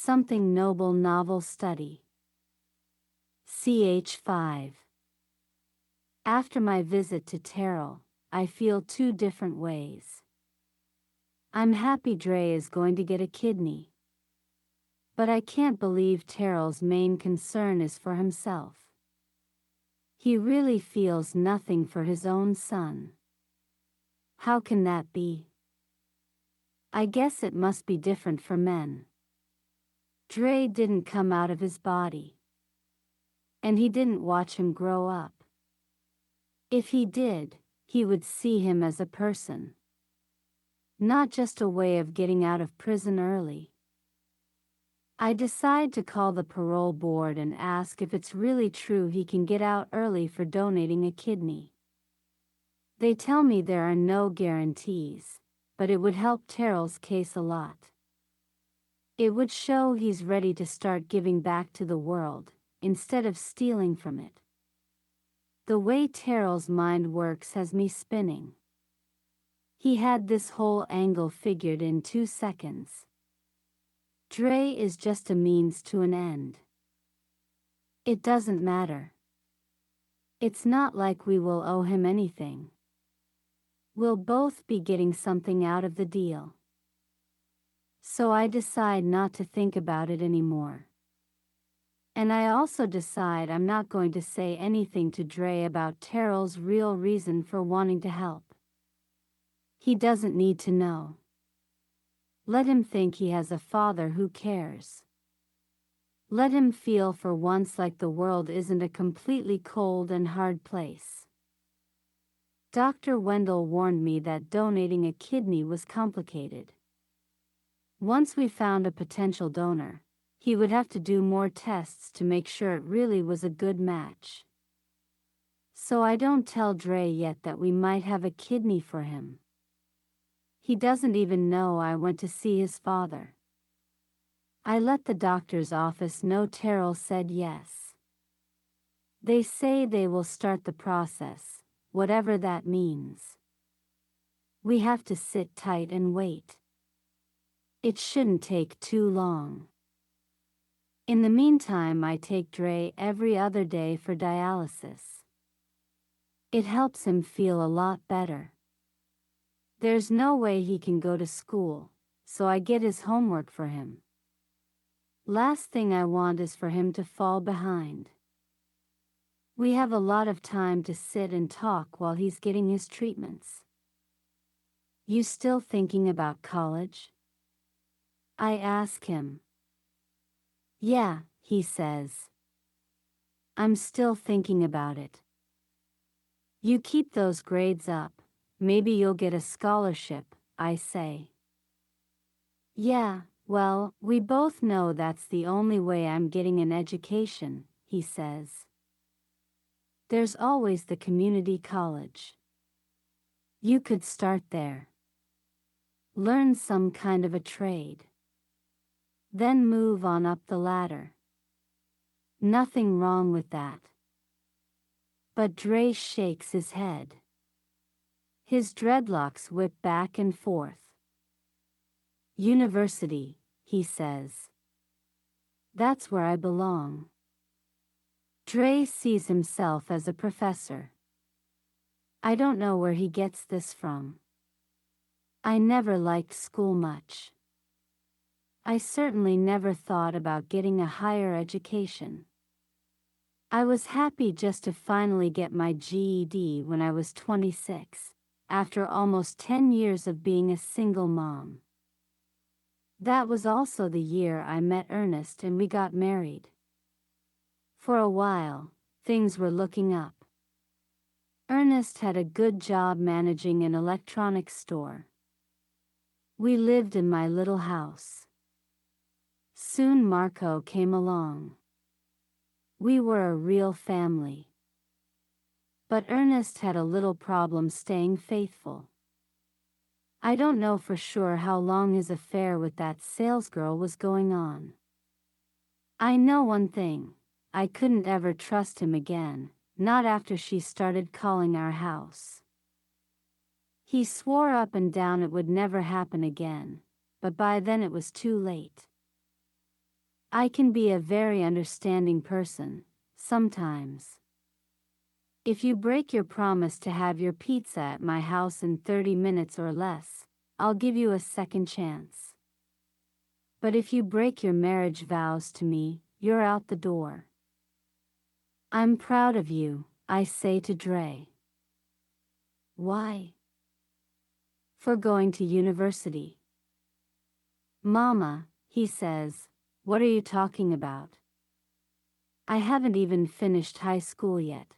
Something Noble Novel Study. Ch5. After my visit to Terrell, I feel two different ways. I'm happy Dre is going to get a kidney. But I can't believe Terrell's main concern is for himself. He really feels nothing for his own son. How can that be? I guess it must be different for men. Dre didn't come out of his body. And he didn't watch him grow up. If he did, he would see him as a person. Not just a way of getting out of prison early. I decide to call the parole board and ask if it's really true he can get out early for donating a kidney. They tell me there are no guarantees, but it would help Terrell's case a lot. It would show he's ready to start giving back to the world, instead of stealing from it. The way Terrell's mind works has me spinning. He had this whole angle figured in 2 seconds. Dre is just a means to an end. It doesn't matter. It's not like we will owe him anything. We'll both be getting something out of the deal. So I decide not to think about it anymore. And I also decide I'm not going to say anything to Dre about Terrell's real reason for wanting to help. He doesn't need to know. Let him think he has a father who cares. Let him feel for once like the world isn't a completely cold and hard place. Dr. Wendell warned me that donating a kidney was complicated. Once we found a potential donor, he would have to do more tests to make sure it really was a good match. So I don't tell Dre yet that we might have a kidney for him. He doesn't even know I went to see his father. I let the doctor's office know Terrell said yes. They say they will start the process, whatever that means. We have to sit tight and wait. It shouldn't take too long. In the meantime, I take Dre every other day for dialysis. It helps him feel a lot better. There's no way he can go to school, so I get his homework for him. Last thing I want is for him to fall behind. We have a lot of time to sit and talk while he's getting his treatments. You still thinking about college? I ask him. Yeah, he says. I'm still thinking about it. You keep those grades up, maybe you'll get a scholarship, I say. Yeah, well, we both know that's the only way I'm getting an education, he says. There's always the community college. You could start there. Learn some kind of a trade. Then move on up the ladder. Nothing wrong with that. But Dre shakes his head. His dreadlocks whip back and forth. University, he says. That's where I belong. Dre sees himself as a professor. I don't know where he gets this from. I never liked school much. I certainly never thought about getting a higher education. I was happy just to finally get my GED when I was 26, after almost 10 years of being a single mom. That was also the year I met Ernest and we got married. For a while, things were looking up. Ernest had a good job managing an electronics store. We lived in my little house. Soon Marco came along. We were a real family. But Ernest had a little problem staying faithful. I don't know for sure how long his affair with that salesgirl was going on. I know one thing, I couldn't ever trust him again, not after she started calling our house. He swore up and down it would never happen again, but by then it was too late. I can be a very understanding person, sometimes. If you break your promise to have your pizza at my house in 30 minutes or less, I'll give you a second chance. But if you break your marriage vows to me, you're out the door. I'm proud of you, I say to Dre. Why? For going to university. Mama, he says, what are you talking about? I haven't even finished high school yet.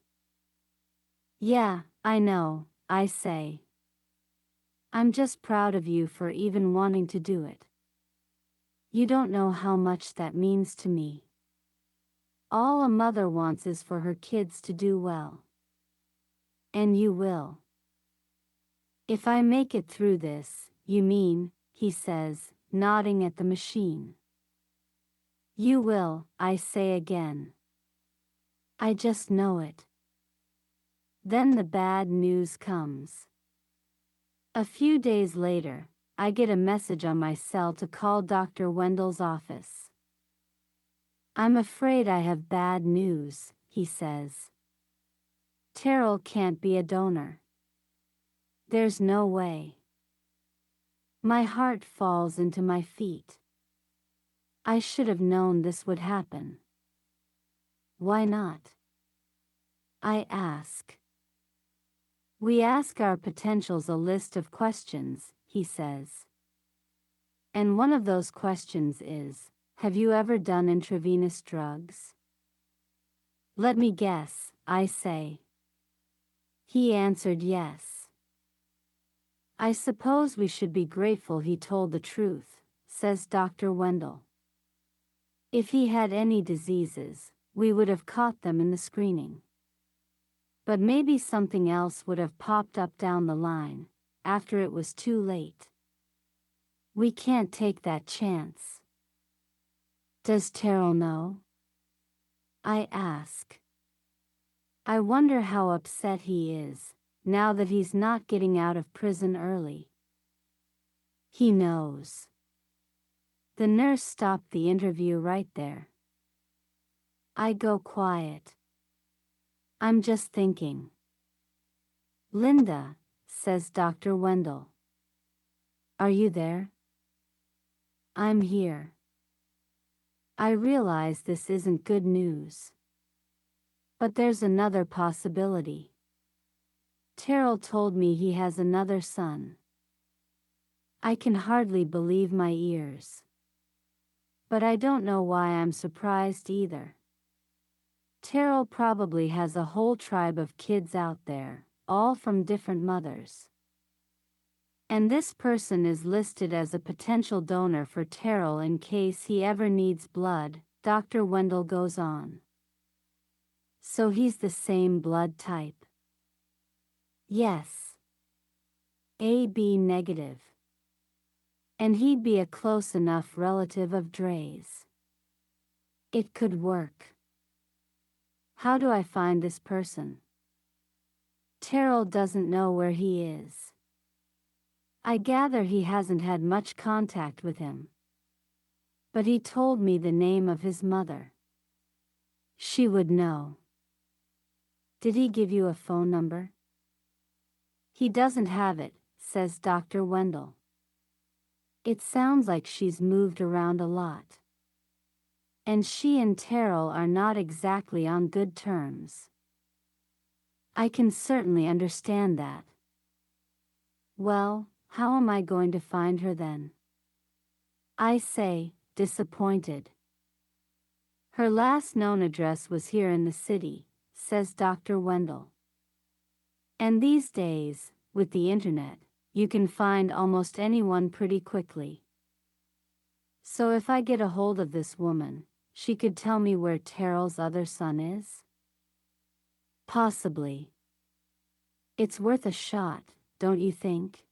Yeah, I know, I say. I'm just proud of you for even wanting to do it. You don't know how much that means to me. All a mother wants is for her kids to do well. And you will. If I make it through this, you mean, he says, nodding at the machine. You will, I say again. I just know it. Then the bad news comes. A few days later, I get a message on my cell to call Dr. Wendell's office. I'm afraid I have bad news, he says. Terrell can't be a donor. There's no way. My heart falls into my feet. I should have known this would happen. Why not? I ask. We ask our potentials a list of questions, he says. And one of those questions is, have you ever done intravenous drugs? Let me guess, I say. He answered yes. I suppose we should be grateful he told the truth, says Dr. Wendell. If he had any diseases, we would have caught them in the screening. But maybe something else would have popped up down the line, after it was too late. We can't take that chance. Does Terrell know? I ask. I wonder how upset he is, now that he's not getting out of prison early. He knows. The nurse stopped the interview right there. I go quiet. I'm just thinking. Linda, says Dr. Wendell. Are you there? I'm here. I realize this isn't good news. But there's another possibility. Terrell told me he has another son. I can hardly believe my ears. But I don't know why I'm surprised either. Terrell probably has a whole tribe of kids out there, all from different mothers. And this person is listed as a potential donor for Terrell in case he ever needs blood, Dr. Wendell goes on. So he's the same blood type? Yes. AB negative. And he'd be a close enough relative of Dre's. It could work. How do I find this person? Terrell doesn't know where he is. I gather he hasn't had much contact with him. But he told me the name of his mother. She would know. Did he give you a phone number? He doesn't have it, says Dr. Wendell. It sounds like she's moved around a lot. And she and Terrell are not exactly on good terms. I can certainly understand that. Well, how am I going to find her then? I say, disappointed. Her last known address was here in the city, says Dr. Wendell. And these days, with the internet, you can find almost anyone pretty quickly. So if I get a hold of this woman, she could tell me where Terrell's other son is? Possibly. It's worth a shot, don't you think?